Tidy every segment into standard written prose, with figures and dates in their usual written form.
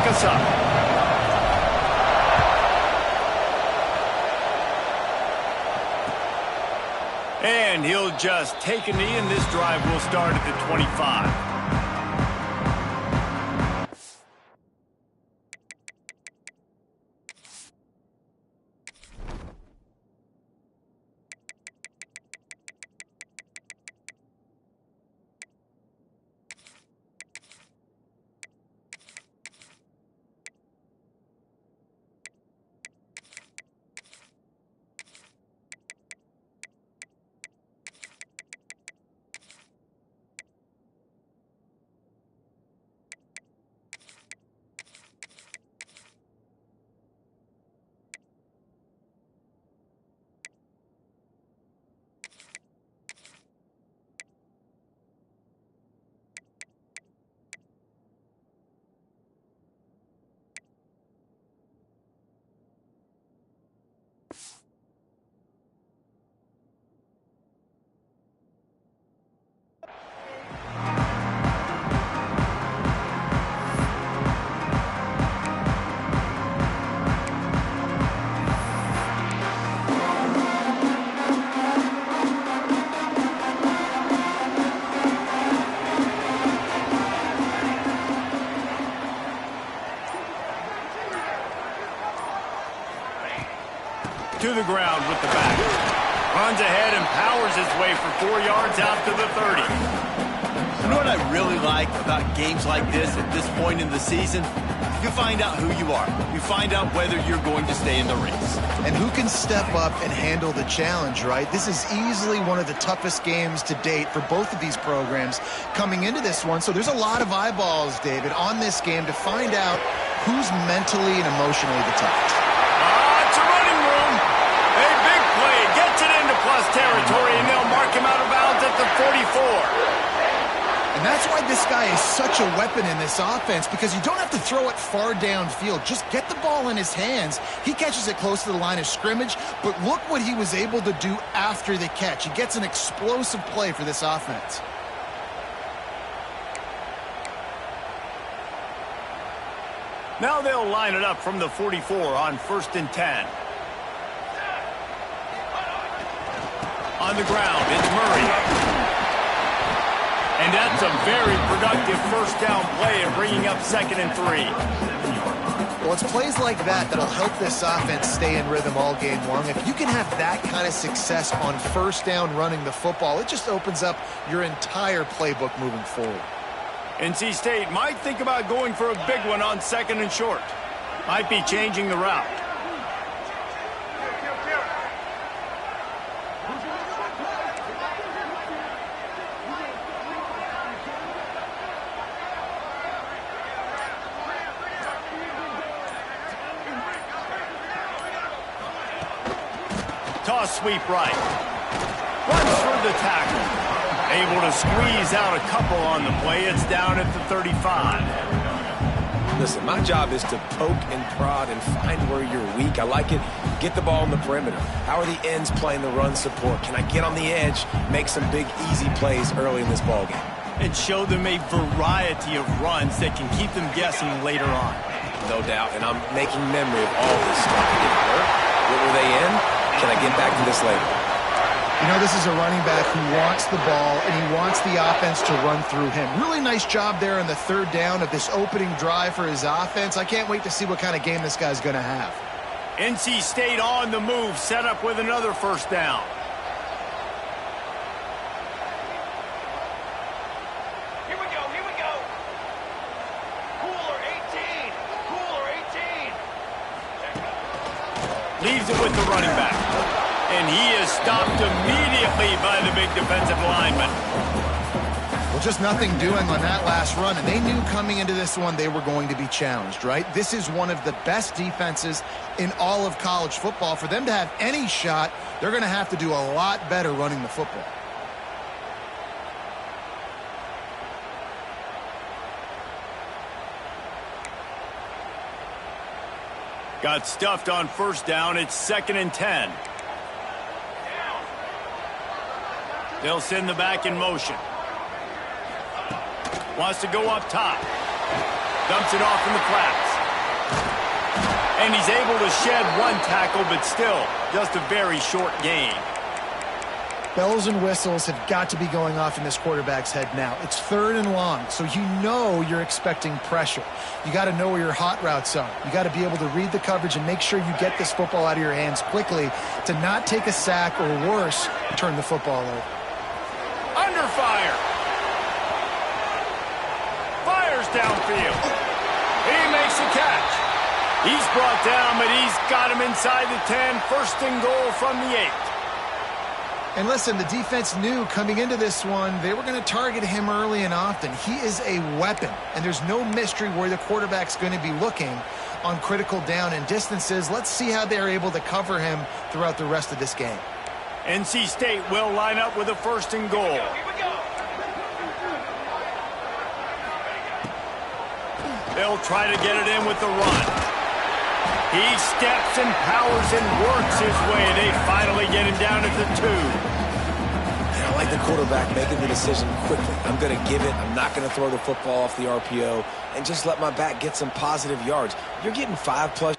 pick us up. And he'll just take a knee, and this drive will start at the 25. To the ground with the back. Runs ahead and powers his way for 4 yards out to the 30. You know what I really like about games like this at this point in the season? You find out who you are. You find out whether you're going to stay in the race. And who can step up and handle the challenge, right? This is easily one of the toughest games to date for both of these programs coming into this one. So there's a lot of eyeballs, David, on this game to find out who's mentally and emotionally the toughest. It's a running room. A big play. Gets it into plus territory, and they'll mark him out of bounds at the 44. And that's why this guy is such a weapon in this offense, because you don't have to throw it far downfield. Just get the ball in his hands. He catches it close to the line of scrimmage, but look what he was able to do after the catch. He gets an explosive play for this offense. Now they'll line it up from the 44 on 1st and 10. On the ground, it's Murray. And that's a very productive first down play and bringing up 2nd and 3. Well, it's plays like that that'll help this offense stay in rhythm all game long. If you can have that kind of success on first down running the football, it just opens up your entire playbook moving forward. NC State might think about going for a big one on 2nd and short. Might be changing the route. Toss sweep right. Runs for the tackle. Able to squeeze out a couple on the play. It's down at the 35. Listen, my job is to poke and prod and find where you're weak. I like it. Get the ball in the perimeter. How are the ends playing the run support? Can I get on the edge, make some big, easy plays early in this ballgame? And show them a variety of runs that can keep them guessing later on. No doubt, and I'm making memory of all this stuff. Did it work? What were they in? Can I get back to this later? You know, this is a running back who wants the ball, and he wants the offense to run through him. Really nice job there on the 3rd down of this opening drive for his offense. I can't wait to see what kind of game this guy's going to have. NC State on the move, set up with another first down. Here we go, here we go. Cooler 18, cooler 18. Leaves it with the running back. And he is stopped immediately by the big defensive lineman. Well, just nothing doing on that last run, and they knew coming into this one they were going to be challenged, right? This is one of the best defenses in all of college football. For them to have any shot, they're going to have to do a lot better running the football. Got stuffed on first down. It's 2nd and 10. They'll send the back in motion. Wants to go up top. Dumps it off in the flats. And he's able to shed one tackle, but still, just a very short gain. Bells and whistles have got to be going off in this quarterback's head now. It's 3rd and long, so you know you're expecting pressure. You got to know where your hot routes are. You got to be able to read the coverage and make sure you get this football out of your hands quickly to not take a sack or worse, turn the football over. Under fire. Fires downfield. He makes the catch. He's brought down, but he's got him inside the 10. 1st and goal from the 8. And listen, the defense knew coming into this one, they were going to target him early and often. He is a weapon, and there's no mystery where the quarterback's going to be looking on critical down and distances. Let's see how they're able to cover him throughout the rest of this game. NC State will line up with a 1st and goal. They'll try to get it in with the run. He steps and powers and works his way. They finally get him down at the 2. And I like the quarterback making the decision quickly. I'm going to give it. I'm not going to throw the football off the RPO and just let my back get some positive yards. You're getting 5+.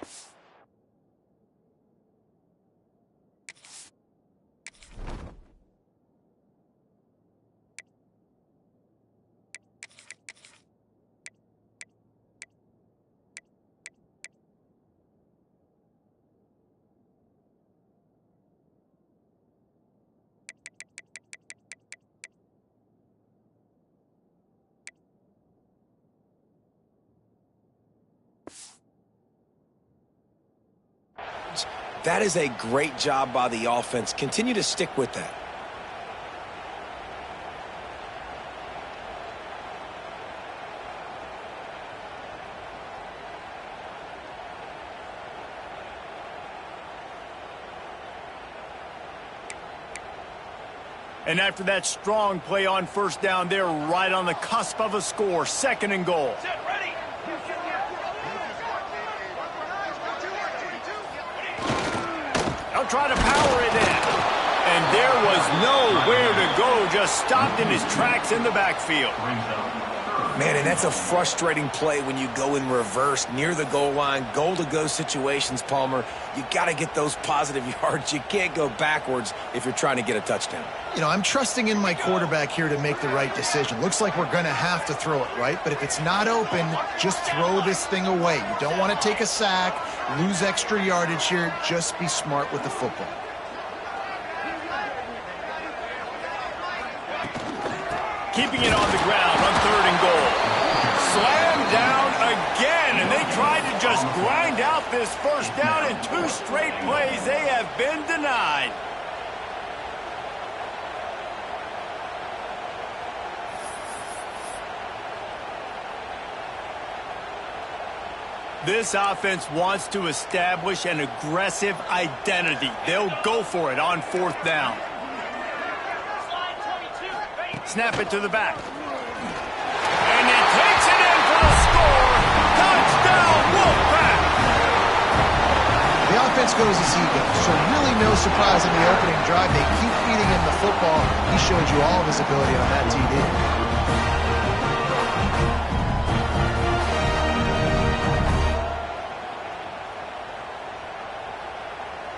That is a great job by the offense. Continue to stick with that. And after that strong play on 1st down, they're right on the cusp of a score. 2nd and goal. Set, ready. They'll try to power it in. And there was nowhere to go, just stopped in his tracks in the backfield. Man, and that's a frustrating play when you go in reverse near the goal line, goal-to-go situations, Palmer. You got to get those positive yards. You can't go backwards if you're trying to get a touchdown. You know, I'm trusting in my quarterback here to make the right decision. Looks like we're going to have to throw it, right? But if it's not open, just throw this thing away. You don't want to take a sack, lose extra yardage here. Just be smart with the football. Keeping it on the ground on 3rd and goal. Slammed down again, and they tried to just grind out this 1st down in 2 straight plays. They have been denied. This offense wants to establish an aggressive identity. They'll go for it on 4th down. Snap it to the back. And he takes it in for the score. Touchdown, Wolfpack! The offense goes as he goes, so really no surprise in the opening drive. They keep feeding him the football. He showed you all of his ability on that TD.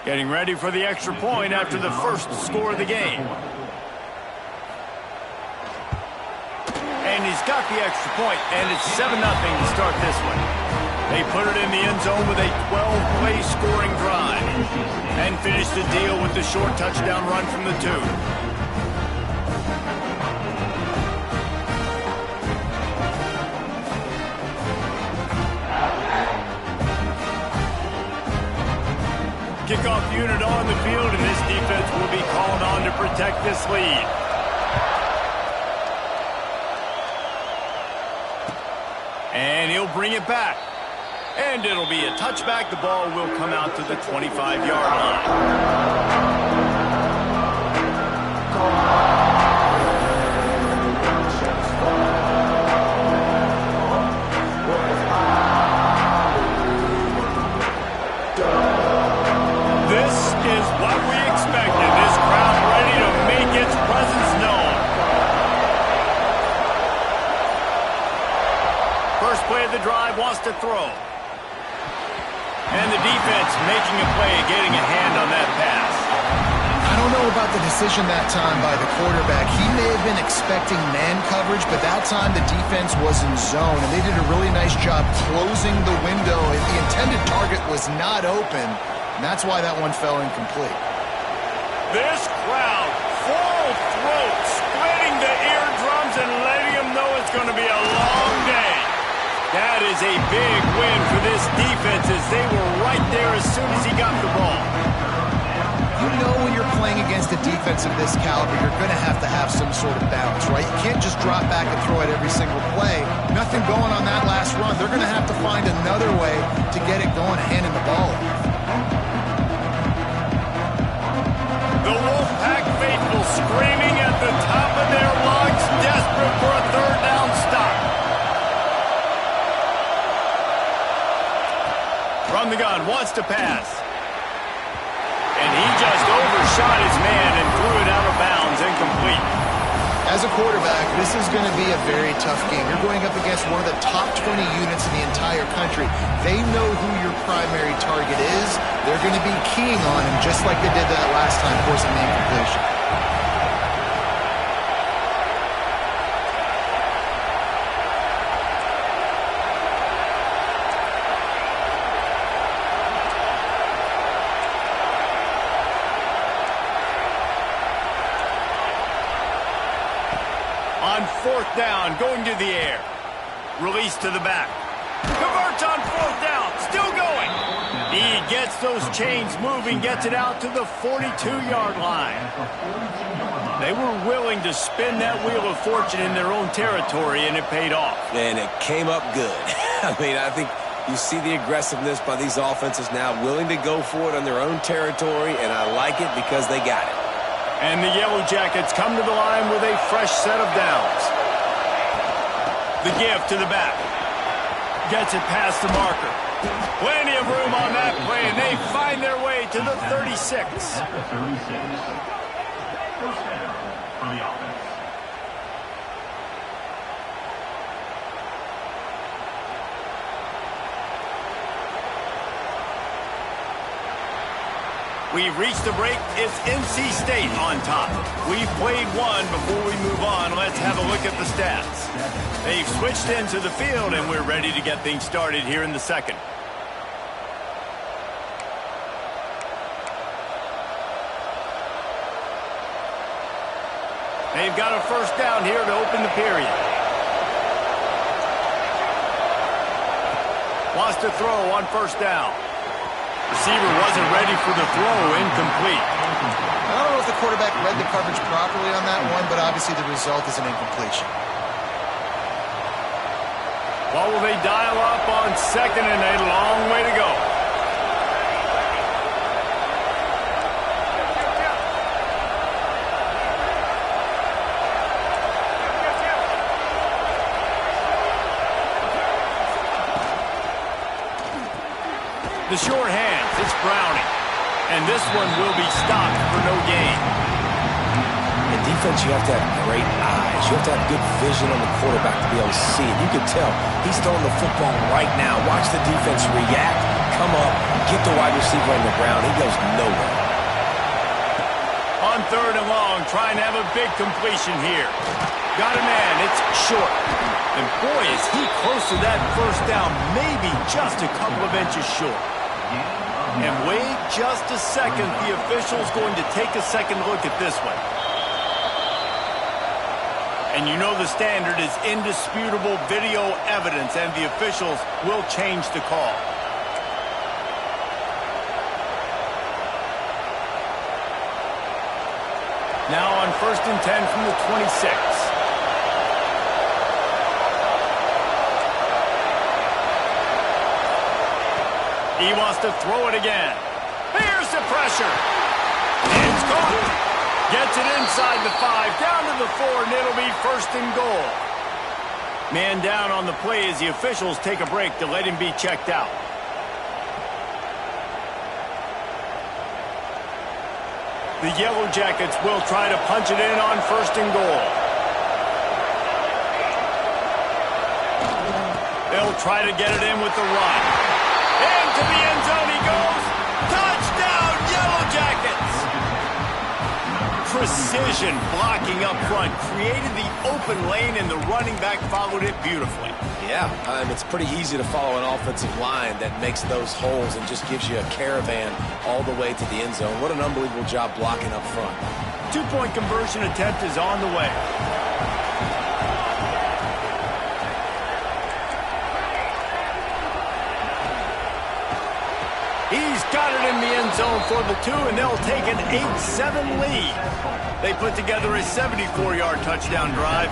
Getting ready for the extra point after the 1st score of the game. And he's got the extra point, and it's 7-0 to start this one. They put it in the end zone with a 12-play scoring drive and finish the deal with the short touchdown run from the 2. Kickoff unit on the field, and this defense will be called on to protect this lead. And he'll bring it back. And it'll be a touchback. The ball will come out to the 25-yard line. This is what we expected. This crowd ready to make its presence known. First play of the drive, wants to throw. And the defense making a play, getting a hand on that pass. I don't know about the decision that time by the quarterback. He may have been expecting man coverage, but that time the defense was in zone, and they did a really nice job closing the window. The intended target was not open, and that's why that one fell incomplete. This crowd, full throat, splitting the eardrums and letting them know it's going to be a long day. That is a big win for this defense as they were right there as soon as he got the ball. You know when you're playing against a defense of this caliber, you're going to have some sort of balance, right? You can't just drop back and throw it every single play. Nothing going on that last run. They're going to have to find another way to get it going, handing the ball off. The Wolfpack faithful screaming at the top of their lungs, desperate for a third down stop. From the gun, wants to pass. And he just overshot his man and threw it out of bounds, incomplete. As a quarterback, this is going to be a very tough game. You're going up against one of the top 20 units in the entire country. They know who your primary target is. They're going to be keying on him just like they did that last time, forcing the incompletion. On fourth down, going to the air. Release to the back. Converts on fourth down, still going. He gets those chains moving, gets it out to the 42-yard line. They were willing to spin that wheel of fortune in their own territory, and it paid off. And it came up good. I mean, I think you see the aggressiveness by these offenses now, willing to go for it on their own territory, and I like it because they got it. And the Yellow Jackets come to the line with a fresh set of downs. The give to the back. Gets it past the marker. Plenty of room on that play, and they find their way to the 36. At the 36. First down for the offense. We've reached the break. It's NC State on top. We've played one. Before we move on, let's have a look at the stats. They've switched into the field, and we're ready to get things started here in the second. They've got a first down here to open the period. Wants to throw on first down. Receiver wasn't ready for the throw, incomplete. I don't know if the quarterback read the coverage properly on that one, but obviously the result is an incompletion. What will they dial up on second and a long way to go? The short hands, it's Browning. And this one will be stopped for no gain. In defense, you have to have great eyes. You have to have good vision on the quarterback to be able to see it. You can tell he's throwing the football right now. Watch the defense react, come up, get the wide receiver on the ground. He goes nowhere. On third and long, trying to have a big completion here. Got a man, it's short. And boy, is he close to that first down, maybe just a couple of inches short. And wait just a second, the official's going to take a second look at this one. And you know the standard is indisputable video evidence, and the officials will change the call. Now on 1st and 10 from the 26. He wants to throw it again. Here's the pressure. It's caught. Gets it inside the 5, down to the 4, and it'll be 1st and goal. Man down on the play as the officials take a break to let him be checked out. The Yellow Jackets will try to punch it in on 1st and goal. They'll try to get it in with the run. Into the end zone he goes. Touchdown, Yellow Jackets! Precision blocking up front. Created the open lane, and the running back followed it beautifully. Yeah, it's pretty easy to follow an offensive line that makes those holes and just gives you a caravan all the way to the end zone. What an unbelievable job blocking up front. 2-point conversion attempt is on the way. He's got it in the end zone for the 2, and they'll take an 8-7 lead. They put together a 74-yard touchdown drive.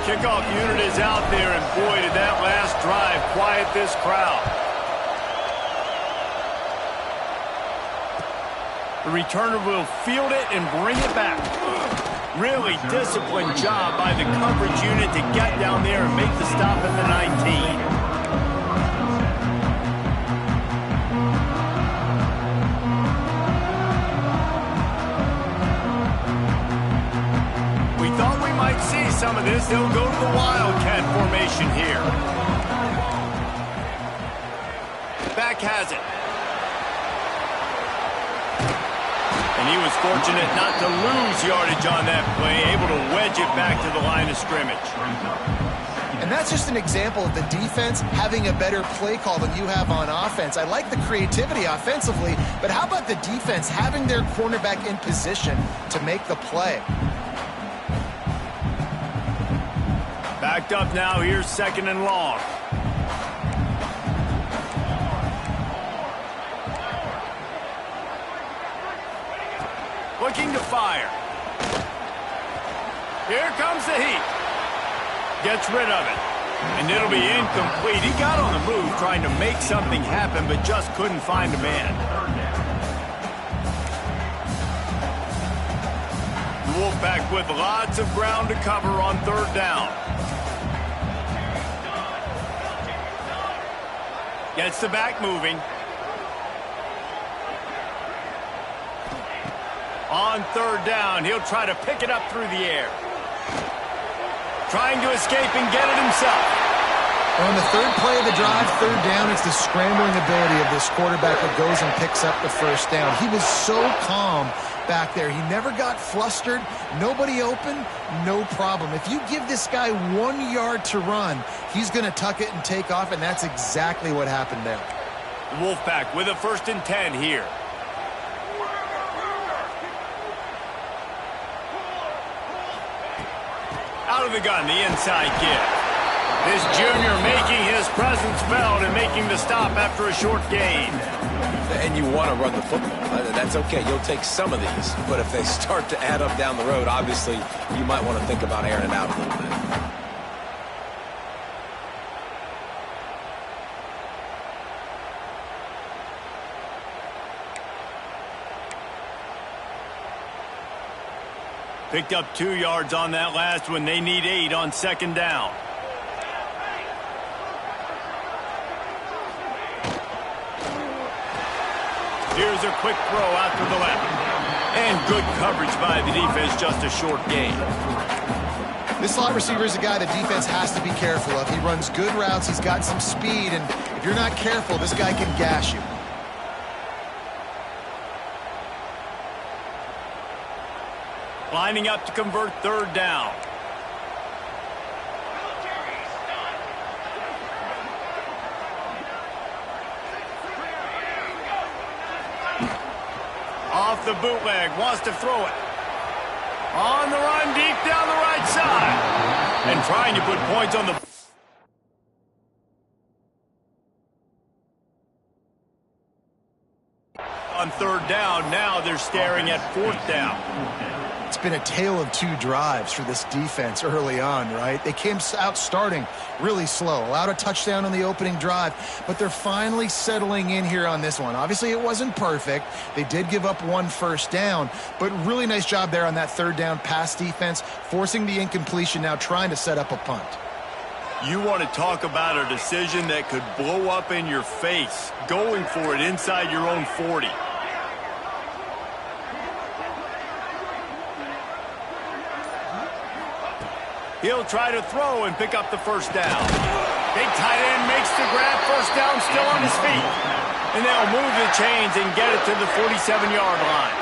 The kickoff unit is out there, and boy, did that last drive quiet this crowd. The returner will field it and bring it back. Really disciplined job by the coverage unit to get down there and make the stop at the 19. See some of this. They'll go to the Wildcat formation here. Back has it. And he was fortunate not to lose yardage on that play, able to wedge it back to the line of scrimmage. And that's just an example of the defense having a better play call than you have on offense. I like the creativity offensively, but how about the defense having their cornerback in position to make the play? Backed up now, here's 2nd and long. Looking to fire. Here comes the heat. Gets rid of it. And it'll be incomplete. He got on the move trying to make something happen, but just couldn't find a man. The Wolfpack with lots of ground to cover on 3rd down. Gets the back moving. On 3rd down, he'll try to pick it up through the air. Trying to escape and get it himself. On the 3rd play of the drive, 3rd down, it's the scrambling ability of this quarterback that goes and picks up the 1st down. He was so calm back there. He never got flustered. Nobody open, no problem. If you give this guy 1 yard to run, he's going to tuck it and take off, and that's exactly what happened there. The Wolfpack with a 1st and 10 here. Out of the gun, the inside give. This junior making his presence felt and making the stop after a short gain. And you want to run the football. That's okay. You'll take some of these. But if they start to add up down the road, obviously, you might want to think about airing it out a little bit. Picked up 2 yards on that last one. They need 8 on 2nd down. Here's a quick throw out to the left. And good coverage by the defense, just a short gain. This slot receiver is a guy the defense has to be careful of. He runs good routes, he's got some speed, and if you're not careful, this guy can gash you. Lining up to convert 3rd down. Off the bootleg, wants to throw it. On the run, deep down the right side. And trying to put points on the... On 3rd down, now they're staring at 4th down. It's been a tale of 2 drives for this defense early on, right? They came out starting really slow, allowed a touchdown on the opening drive, but they're finally settling in here on this one. Obviously, it wasn't perfect. They did give up 1 first down, but really nice job there on that 3rd down pass defense, forcing the incompletion, now trying to set up a punt. You want to talk about a decision that could blow up in your face, going for it inside your own 40. He'll try to throw and pick up the 1st down. Big tight end makes the grab, first down, still on his feet. And they'll move the chains and get it to the 47-yard line.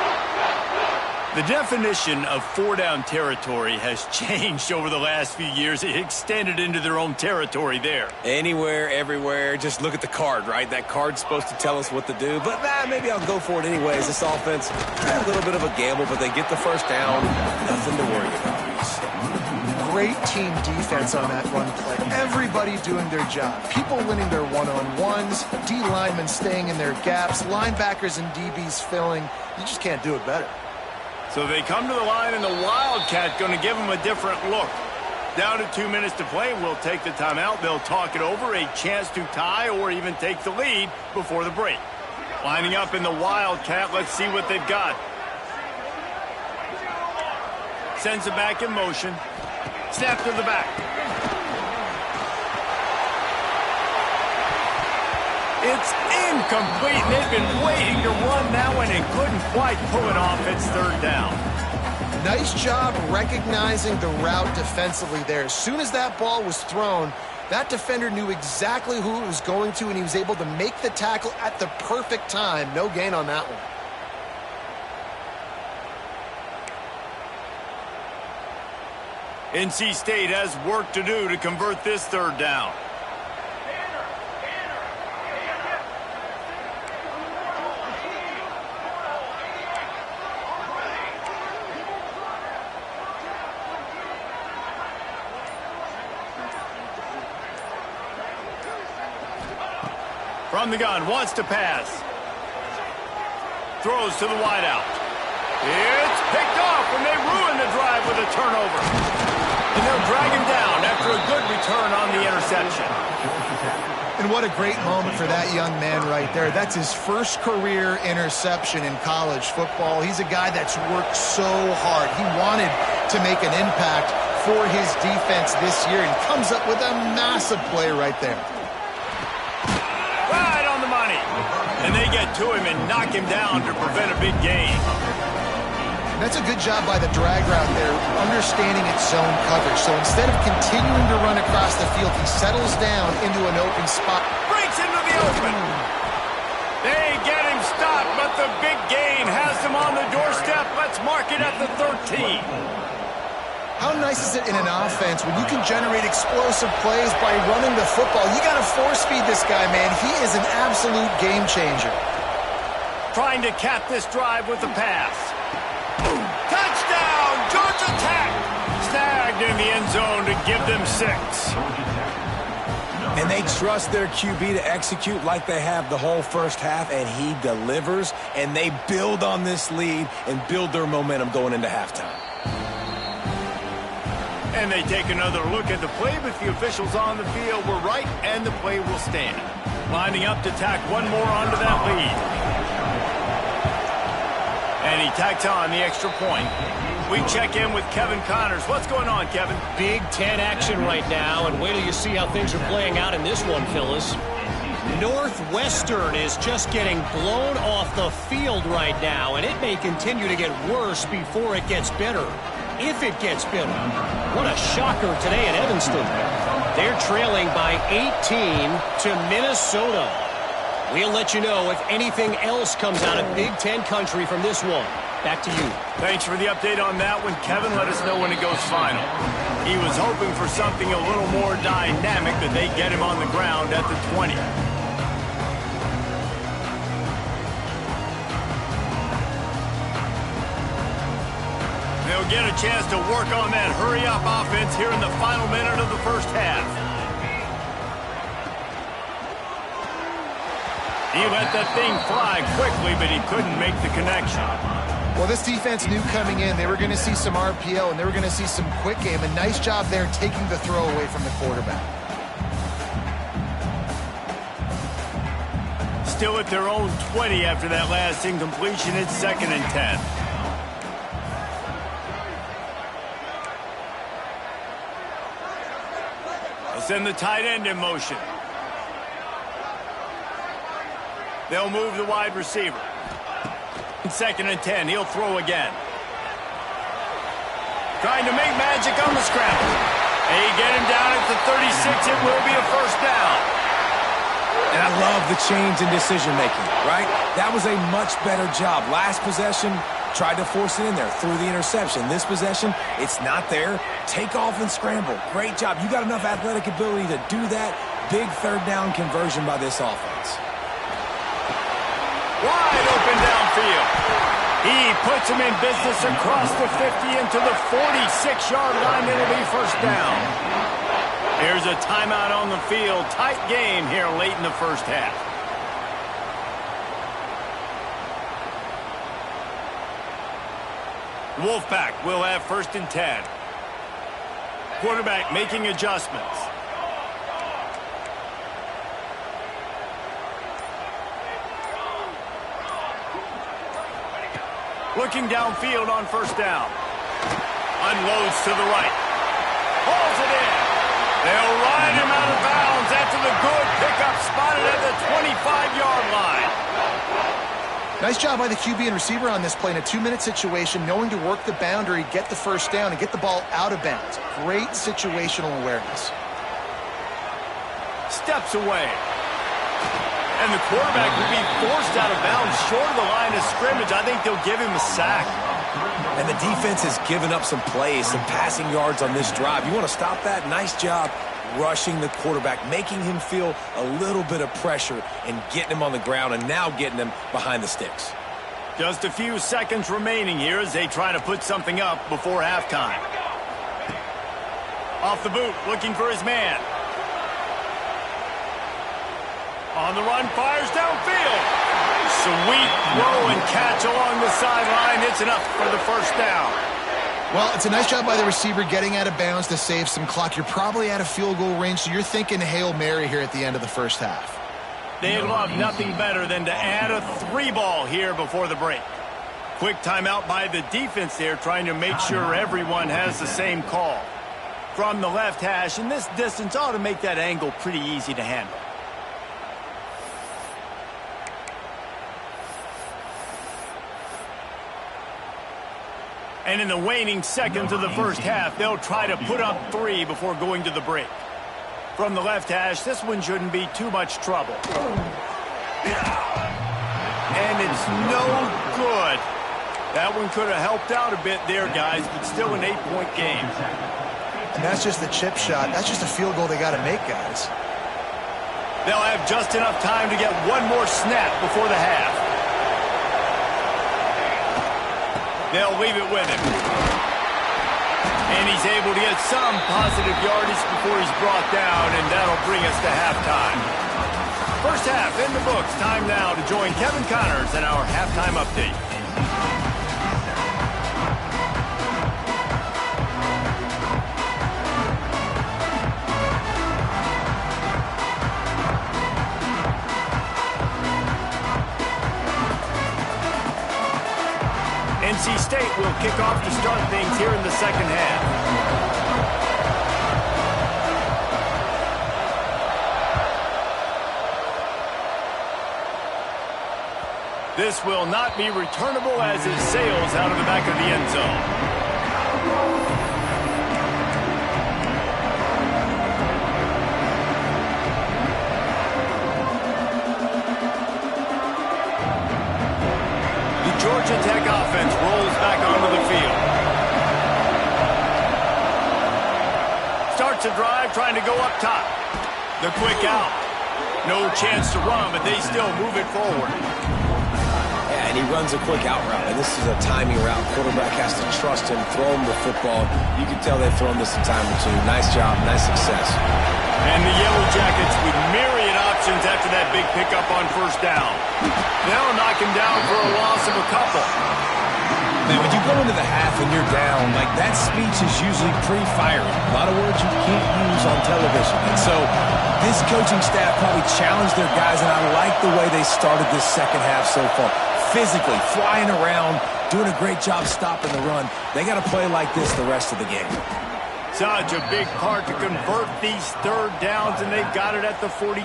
The definition of four-down territory has changed over the last few years. It extended into their own territory there. Anywhere, everywhere, just look at the card, right? That card's supposed to tell us what to do, but maybe I'll go for it anyways. This offense, a little bit of a gamble, but they get the first down. Nothing to worry about. Great team defense on that run play. Everybody doing their job. People winning their one-on-ones, D linemen staying in their gaps, linebackers and DBs filling. You just can't do it better. So they come to the line, and the Wildcat going to give them a different look. Down to 2 minutes to play, we'll take the timeout. They'll talk it over, a chance to tie or even take the lead before the break. Lining up in the Wildcat, let's see what they've got. Sends it back in motion. Snap to the back. It's incomplete, and they've been waiting to run that one and couldn't quite pull it off. It's third down. Nice job recognizing the route defensively there. As soon as that ball was thrown, that defender knew exactly who it was going to, and he was able to make the tackle at the perfect time. No gain on that one. NC State has work to do to convert this third down. From the gun, wants to pass. Throws to the wideout. It's picked off, and they ruin the drive with a turnover. And they'll drag him down after a good return on the interception. And what a great moment for that young man right there. That's his first career interception in college football. He's a guy that's worked so hard. He wanted to make an impact for his defense this year, and comes up with a massive play right there. Right on the money. And they get to him and knock him down to prevent a big gain. That's a good job by the drag route there, understanding its zone coverage. So instead of continuing to run across the field, he settles down into an open spot. Breaks into the open. They get him stopped, but the big gain has him on the doorstep. Let's mark it at the 13. How nice is it in an offense when you can generate explosive plays by running the football? You got to force feed this guy, man. He is an absolute game changer. Trying to cap this drive with the pass. Touchdown, Georgia Tech! Snagged in the end zone to give them 6. And they trust their QB to execute like they have the whole first half, and he delivers, and they build on this lead and build their momentum going into halftime. And they take another look at the play, but the officials on the field were right, and the play will stand. Lining up to tack one more onto that lead. And he tacks on the extra point. We check in with Kevin Connors. What's going on, Kevin? Big Ten action right now, and wait till you see how things are playing out in this one, Phyllis. Northwestern is just getting blown off the field right now, and it may continue to get worse before it gets better. If it gets better. What a shocker today in Evanston. They're trailing by 18 to Minnesota. We'll let you know if anything else comes out of Big Ten country from this one. Back to you. Thanks for the update on that one, Kevin. Let us know when it goes final. He was hoping for something a little more dynamic, that they get him on the ground at the 20. They'll get a chance to work on that hurry-up offense here in the final minute of the first half. He let that thing fly quickly, but he couldn't make the connection. Well, this defense knew coming in they were going to see some RPO and they were going to see some quick game. A nice job there taking the throw away from the quarterback. Still at their own 20 after that last incompletion. It's 2nd and 10. They'll send the tight end in motion. They'll move the wide receiver. 2nd and 10. He'll throw again. Trying to make magic on the scramble. They get him down at the 36. It will be a first down. And I love the change in decision-making, right? That was a much better job. Last possession, tried to force it in there, threw the interception. This possession, it's not there. Take off and scramble. Great job. You got enough athletic ability to do that. Big third down conversion by this offense. Wide open downfield. He puts him in business across the 50 into the 46-yard line. It'll be first down. Here's a timeout on the field. Tight game here late in the first half. Wolfpack will have first and 10. Quarterback making adjustments. Looking downfield on first down. Unloads to the right. Hauls it in. They'll ride him out of bounds after the good pickup, spotted at the 25-yard line. Nice job by the QB and receiver on this play in a 2-minute situation, knowing to work the boundary, get the first down, and get the ball out of bounds. Great situational awareness. Steps away. And the quarterback will be forced out of bounds short of the line of scrimmage. I think they'll give him a sack. And the defense has given up some plays, some passing yards on this drive. You want to stop that? Nice job rushing the quarterback, making him feel a little bit of pressure and getting him on the ground and now getting him behind the sticks. Just a few seconds remaining here as they try to put something up before halftime. Off the boot, looking for his man. On the run, fires downfield. Sweet throw and catch along the sideline. It's enough for the first down. Well, it's a nice job by the receiver getting out of bounds to save some clock. You're probably out of field goal range, so you're thinking Hail Mary here at the end of the first half. They'd love nothing better than to add a 3-ball here before the break. Quick timeout by the defense there, trying to make sure everyone has the same call. From the left hash, and this distance ought to make that angle pretty easy to handle. And in the waning seconds of the first half, they'll try to put up 3 before going to the break. From the left hash, this one shouldn't be too much trouble. And it's no good. That one could have helped out a bit there, guys, but still an 8-point game. And that's just the chip shot. That's just a field goal they got to make, guys. They'll have just enough time to get one more snap before the half. They'll leave it with him. And he's able to get some positive yardage before he's brought down, and that'll bring us to halftime. First half in the books. Time now to join Kevin Connors in our halftime update. NC State will kick off to start things here in the second half. This will not be returnable as it sails out of the back of the end zone. Georgia Tech offense rolls back onto the field. Starts a drive trying to go up top. The quick out. No chance to run, but they still move it forward. Yeah, and he runs a quick out route, and this is a timing route. Quarterback has to trust him, throw him the football. You can tell they've thrown this a time or two. Nice job, nice success. And the Yellow Jackets with myriad options after that big pickup on first down. They'll knock him down for a loss of a couple. Man, when you go into the half and you're down, like that speech is usually pretty fiery. A lot of words you can't use on television. And so this coaching staff probably challenged their guys, and I like the way they started this second half so far. Physically, flying around, doing a great job stopping the run. They got to play like this the rest of the game. Such a big part to convert these third downs, and they've got it at the 42.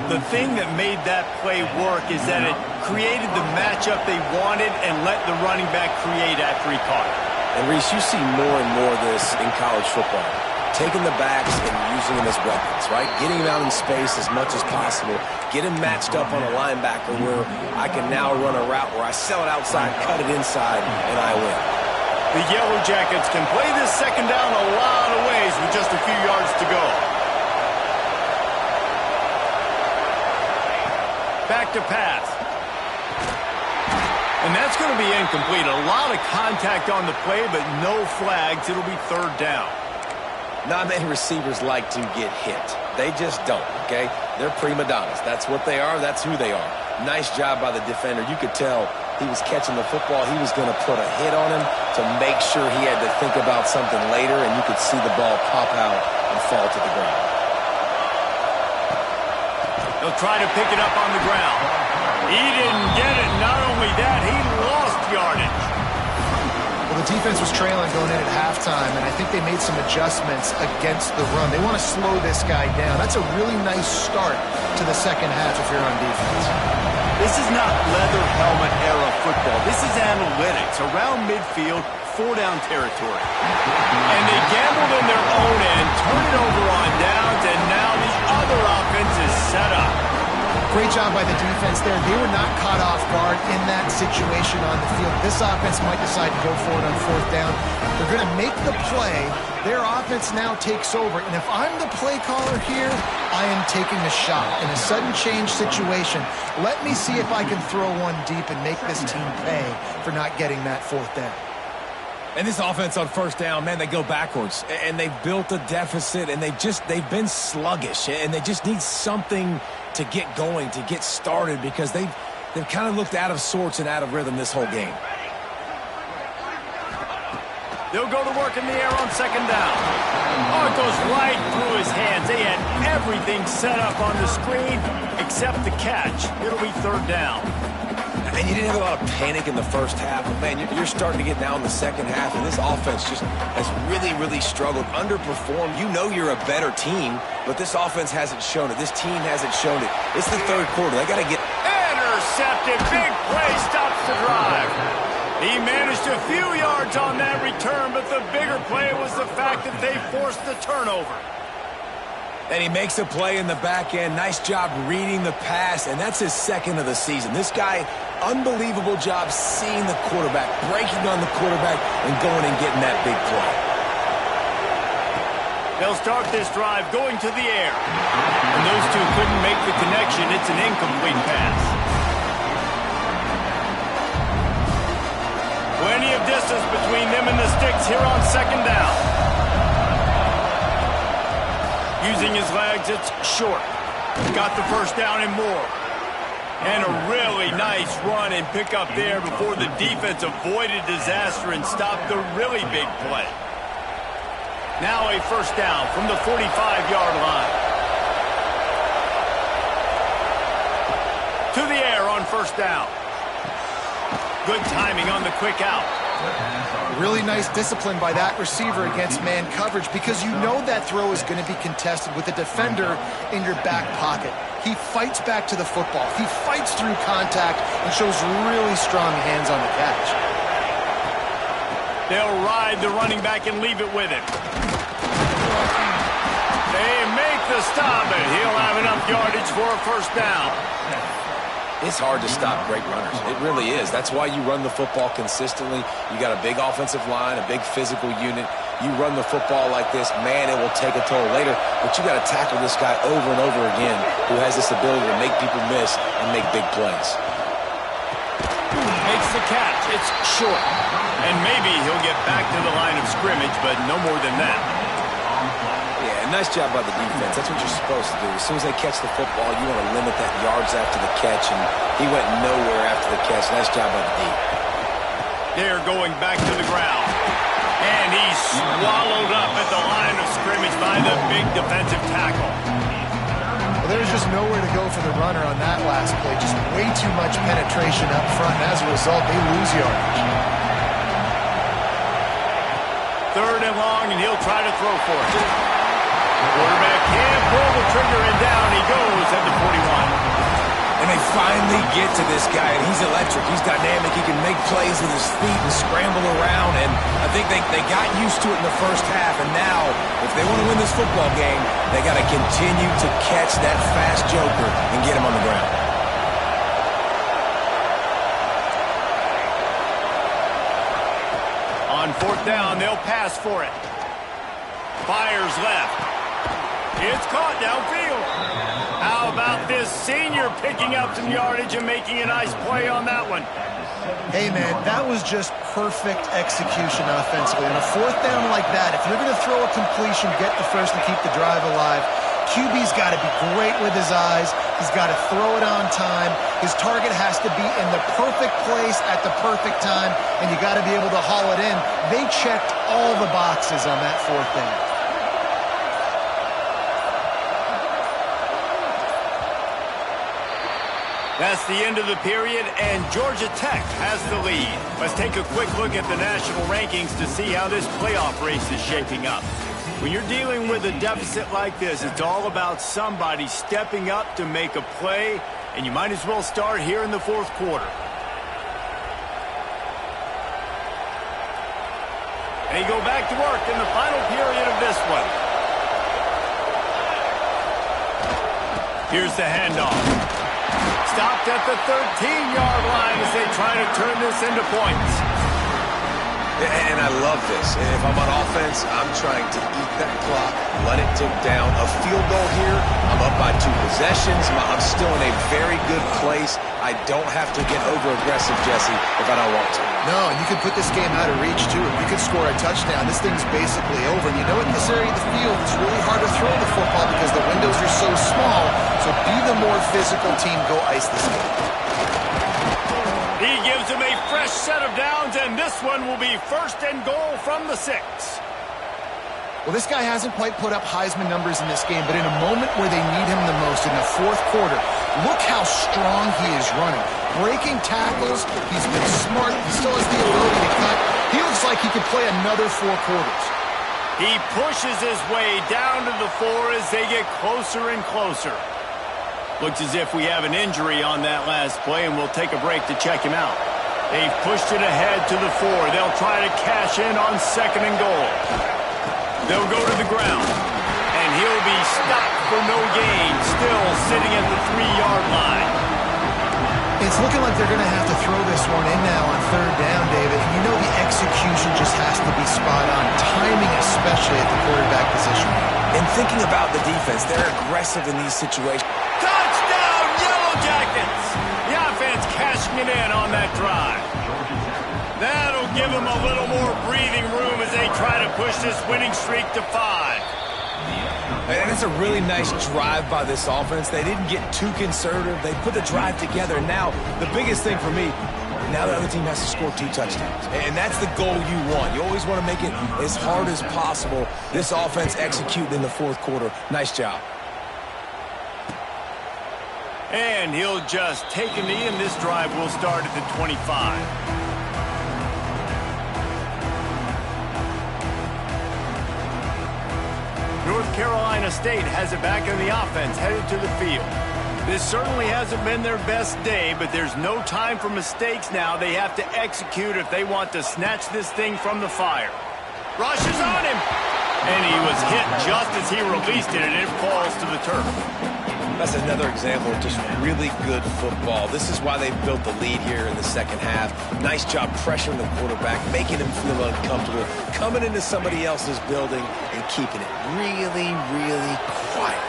The thing that made that play work is that it created the matchup they wanted and let the running back create after he caught it. And, Reese, you see more and more of this in college football. Taking the backs and using them as weapons, right? Getting them out in space as much as possible. Get him matched up on a linebacker where I can now run a route where I sell it outside, cut it inside, and I win. The Yellow Jackets can play this second down a lot of ways with just a few yards to go. Back to pass. And that's going to be incomplete. A lot of contact on the play, but no flags. It'll be third down. Not many receivers like to get hit. They just don't, okay? They're prima donnas. That's what they are. That's who they are. Nice job by the defender. You could tell he was catching the football. He was going to put a hit on him to make sure he had to think about something later, and you could see the ball pop out and fall to the ground. He'll try to pick it up on the ground. He didn't get it. Not only that, he lost yardage. Well, the defense was trailing going in at halftime, and I think they made some adjustments against the run. They want to slow this guy down. That's a really nice start to the second half if you're on defense. This is not leather helmet era football. This is analytics. Around midfield, 4-down territory. And they gambled in their own end, turn it over on downs, and now the other offense is set up. Great job by the defense there. They were not caught off guard in that situation on the field. This offense might decide to go for it on fourth down. They're going to make the play. Their offense now takes over. And if I'm the play caller here, I am taking a shot. In a sudden change situation, let me see if I can throw one deep and make this team pay for not getting that fourth down. And this offense on first down, man, they go backwards. And they've built a deficit, and they've been sluggish. And they just need something to get going, to get started, because they've kind of looked out of sorts and out of rhythm this whole game. They'll go to work in the air on second down. Oh, it goes right through his hands. They had everything set up on the screen except the catch. It'll be third down. And you didn't have a lot of panic in the first half, but, man, you're starting to get now in the second half, and this offense just has really, really struggled, underperformed. You know you're a better team, but this offense hasn't shown it. This team hasn't shown it. It's the third quarter. They got to get... Intercepted. Big play stops the drive. He managed a few yards on that return, but the bigger play was the fact that they forced the turnover. And he makes a play in the back end. Nice job reading the pass, and that's his second of the season. This guy, unbelievable job seeing the quarterback, breaking on the quarterback, and going and getting that big play. They'll start this drive going to the air. And those two couldn't make the connection. It's an incomplete pass. Plenty of distance between them and the sticks here on second down. Using his legs, it's short. Got the first down and more. And a really nice run and pick up there before the defense avoided disaster and stopped the really big play. Now a first down from the 45-yard line. To the air on first down. Good timing on the quick out. Really nice discipline by that receiver against man coverage, because you know that throw is going to be contested with a defender in your back pocket. He fights back to the football. He fights through contact and shows really strong hands on the catch. They'll ride the running back and leave it with him. They make the stop, and he'll have enough yardage for a first down. It's hard to stop great runners. It really is. That's why you run the football consistently. You got a big offensive line, a big physical unit. You run the football like this, man, it will take a toll later. But you got to tackle this guy over and over again who has this ability to make people miss and make big plays. Makes the catch. It's short. And maybe he'll get back to the line of scrimmage, but no more than that. Yeah, nice job by the defense. That's what you're supposed to do. As soon as they catch the football, you want to limit that yards after the catch, and he went nowhere after the catch. Nice job by the D. They're going back to the ground. And he's swallowed up at the line of scrimmage by the big defensive tackle. Well, there's just nowhere to go for the runner on that last play. Just way too much penetration up front, and as a result, they lose yardage. Third and long, and he'll try to throw for it. The quarterback can't pull the trigger, and down he goes at the 41. And they finally get to this guy, and he's electric. He's dynamic. He can make plays with his feet and scramble around, and I think they got used to it in the first half, and now, if they want to win this football game, they got to continue to catch that fast joker and get him on the ground. On fourth down, they'll pass for it. Fires left. It's caught downfield. How about this senior picking up some yardage and making a nice play on that one? Hey, man, that was just perfect execution offensively. On a fourth down like that, if you're going to throw a completion, get the first to keep the drive alive. QB's got to be great with his eyes. He's got to throw it on time. His target has to be in the perfect place at the perfect time, and you got to be able to haul it in. They checked all the boxes on that fourth down. That's the end of the period, and Georgia Tech has the lead. Let's take a quick look at the national rankings to see how this playoff race is shaping up. When you're dealing with a deficit like this, it's all about somebody stepping up to make a play, and you might as well start here in the fourth quarter. They go back to work in the final period of this one. Here's the handoff. Stopped at the 13-yard line as they try to turn this into points. And I love this. If I'm on offense, I'm trying to eat that clock, let it tick down. A field goal here, I'm up by 2 possessions. I'm still in a very good place. I don't have to get over-aggressive, Jesse, if I don't want to. No, and you could put this game out of reach, too. If you could score a touchdown, this thing's basically over. And you know, in this area of the field, it's really hard to throw the football because the windows are so small. So be the more physical team. Go ice this game. He gives him a fresh set of downs, and this one will be first and goal from the 6. Well, this guy hasn't quite put up Heisman numbers in this game, but in a moment where they need him the most, in the fourth quarter, look how strong he is running. Breaking tackles, he's been smart, he still has the ability to cut. He looks like he could play another 4 quarters. He pushes his way down to the 4 as they get closer and closer. Looks as if we have an injury on that last play, and we'll take a break to check him out. They've pushed it ahead to the 4. They'll try to cash in on second and goal. They'll go to the ground, and he'll be stopped for no gain, still sitting at the 3-yard line. It's looking like they're going to have to throw this one in now on third down, David. And you know the execution just has to be spot on, timing especially at the quarterback position. And thinking about the defense, they're aggressive in these situations. Touchdown, Yellow Jackets! The offense cashing it in on that drive. That'll give them a little more breathing room as they try to push this winning streak to 5. And it's a really nice drive by this offense. They didn't get too conservative. They put the drive together. Now, the biggest thing for me, now the other team has to score 2 touchdowns. And that's the goal you want. You always want to make it as hard as possible. This offense executed in the fourth quarter. Nice job. And he'll just take a knee, and this drive will start at the 25. North Carolina State has it back in the offense, headed to the field. This certainly hasn't been their best day, but there's no time for mistakes now. They have to execute if they want to snatch this thing from the fire. Rushes on him, and he was hit just as he released it, and it falls to the turf. That's another example of just really good football. This is why they built the lead here in the second half. Nice job pressuring the quarterback, making him feel uncomfortable, coming into somebody else's building and keeping it really, really quiet.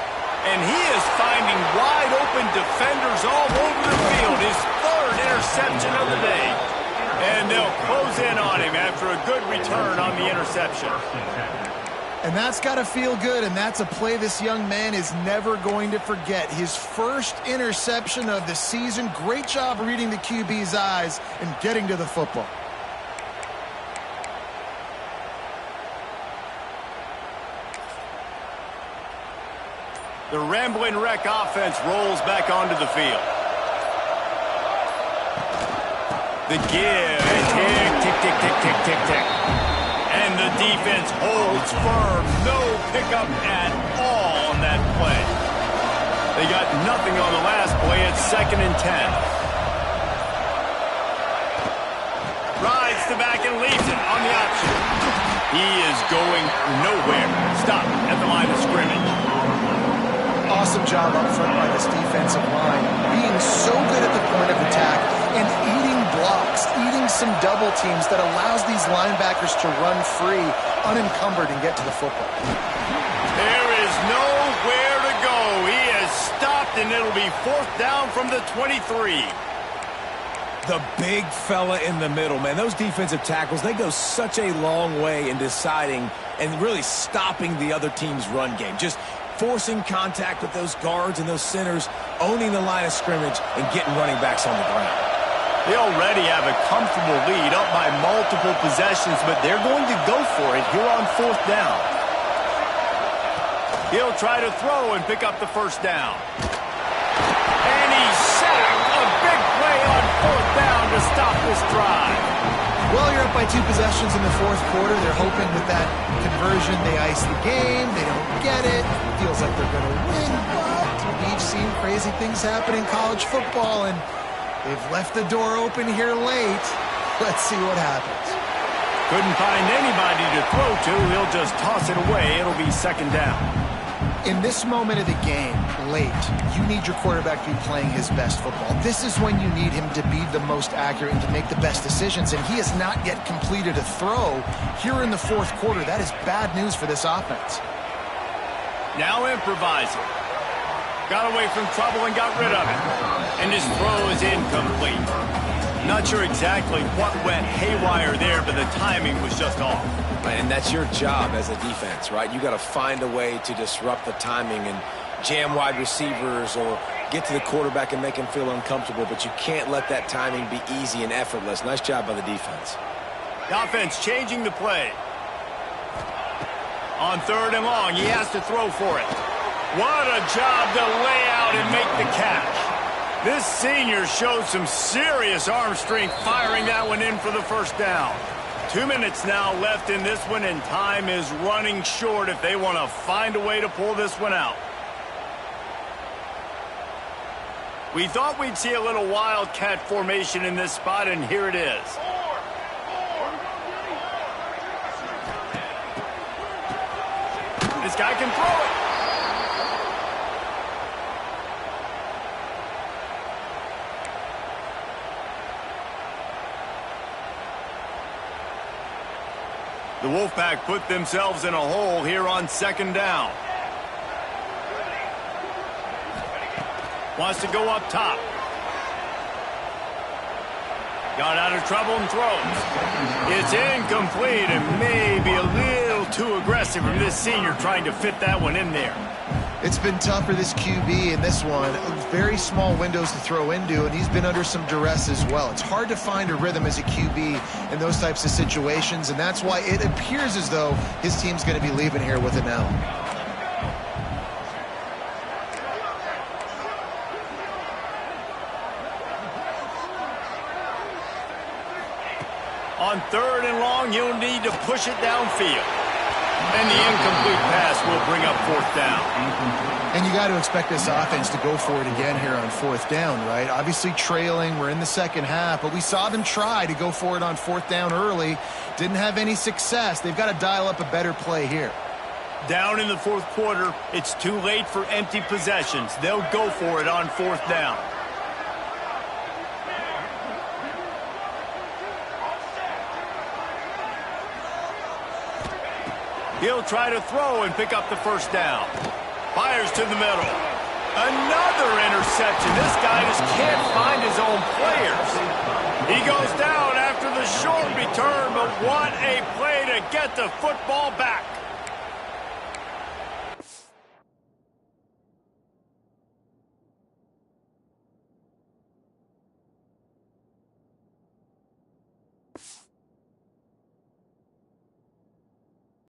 And he is finding wide-open defenders all over the field. His 3rd interception of the day. And they'll close in on him after a good return on the interception. And that's got to feel good, and that's a play this young man is never going to forget. His first interception of the season. Great job reading the QB's eyes and getting to the football. The Rambling Wreck offense rolls back onto the field. The give, and tick, tick, tick, tick, tick, tick, tick. And the defense holds firm. No pickup at all on that play. They got nothing on the last play. It's 2nd and 10. Rides the back and leaves it on the option. He is going nowhere. Stop at the line of scrimmage. Awesome job up front by this defensive line, being so good at the point of attack and eating blocks, eating some double teams that allows these linebackers to run free, unencumbered, and get to the football. There is nowhere to go. He has stopped, and it'll be 4th down from the 23. The big fella in the middle, man. Those defensive tackles, they go such a long way in deciding and really stopping the other team's run game. Just forcing contact with those guards and those centers, owning the line of scrimmage, and getting running backs on the ground. They already have a comfortable lead up by multiple possessions, but they're going to go for it here on 4th down. He'll try to throw and pick up the 1st down. And he's sacked. A big play on 4th down to stop this drive. Well, you're up by 2 possessions in the 4th quarter. They're hoping with that conversion they ice the game. They don't get it. Feels like they're going to win, but we've seen crazy things happen in college football, and they've left the door open here late. Let's see what happens. Couldn't find anybody to throw to. He'll just toss it away. It'll be 2nd down. In this moment of the game, late, you need your quarterback to be playing his best football. This is when you need him to be the most accurate and to make the best decisions, and he has not yet completed a throw here in the 4th quarter. That is bad news for this offense. Now improvising. Got away from trouble and got rid of it. And his throw is incomplete. Not sure exactly what went haywire there, but the timing was just off. And that's your job as a defense, right? You got to find a way to disrupt the timing and jam wide receivers or get to the quarterback and make him feel uncomfortable, but you can't let that timing be easy and effortless. Nice job by the defense. The offense changing the play. On 3rd and long, he has to throw for it. What a job to lay out and make the catch. This senior showed some serious arm strength firing that one in for the 1st down. 2 minutes now left in this one, and time is running short if they want to find a way to pull this one out. We thought we'd see a little wildcat formation in this spot, and here it is. This guy can throw it. The Wolfpack put themselves in a hole here on 2nd down. Wants to go up top. Got out of trouble and throws. It's incomplete and maybe a little too aggressive from this senior trying to fit that one in there. It's been tough for this QB in this one. Very small windows to throw into, and he's been under some duress as well. It's hard to find a rhythm as a QB in those types of situations, and that's why it appears as though his team's going to be leaving here with an L. On 3rd and long, you'll need to push it downfield. And the incomplete pass will bring up 4th down. And you got to expect this offense to go for it again here on 4th down, right? Obviously trailing, we're in the 2nd half, but we saw them try to go for it on 4th down early. Didn't have any success. They've got to dial up a better play here. Down in the 4th quarter, it's too late for empty possessions. They'll go for it on 4th down. He'll try to throw and pick up the 1st down. Fires to the middle. Another interception. This guy just can't find his own players. He goes down after the short return, but what a play to get the football back.